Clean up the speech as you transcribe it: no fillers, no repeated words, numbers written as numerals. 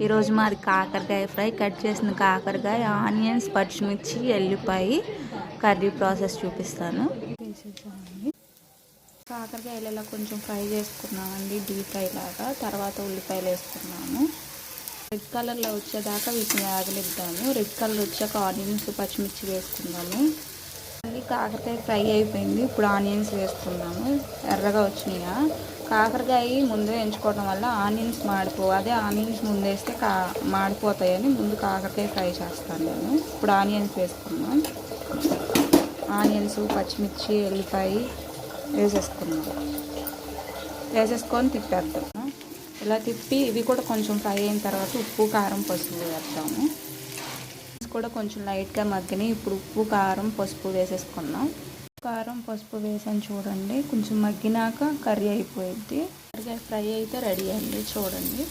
ఈరోజు మాది కాకరకాయ ఫ్రై. కట్ చేసిన కాకరకాయ, ఆనియన్స్, పచ్చిమిర్చి, ఎల్లిపాయ కర్రీ ప్రాసెస్ చూపిస్తాను. కాకరకాయలు ఇలా కొంచెం ఫ్రై చేసుకున్నామండి, డీప్ ఫ్రై లాగా. తర్వాత ఉల్లిపాయలు వేసుకున్నాము. రెడ్ కలర్లో వచ్చేదాకా వీటిని ఆగలిద్దాము. రెడ్ కలర్ వచ్చాక ఆనియన్స్, పచ్చిమిర్చి వేసుకున్నాము. కాకరకాయ ఫ్రై అయిపోయింది. ఇప్పుడు ఆనియన్స్ వేసుకున్నాము. ఎర్రగా వచ్చినాయా. కాకరకాయ ముందే ఎంచుకోవడం వల్ల ఆనియన్స్ అదే ఆనియన్స్ ముందేస్తే మాడిపోతాయని ముందు కాకరకాయ ఫ్రై చేస్తాను నేను. ఇప్పుడు ఆనియన్స్ వేసుకున్నాం. ఆనియన్స్, పచ్చిమిర్చి, ఎల్లిపాయ వేసేసుకొని తిప్పేద్దాం. ఇలా తిప్పి ఇవి కూడా కొంచెం ఫ్రై అయిన తర్వాత ఉప్పు, కారం, పసుపు వేద్దాము. కూడా కొంచెం లైట్గా మగ్గని. ఇప్పుడు ఉప్పు, కారం, పసుపు వేసేసుకున్నాం. కారం, పసుపు వేసాను చూడండి. కొంచెం మగ్గినాక కర్రీ అయిపోయింది. కర్రీ ఫ్రై అయితే రెడీ అయింది చూడండి.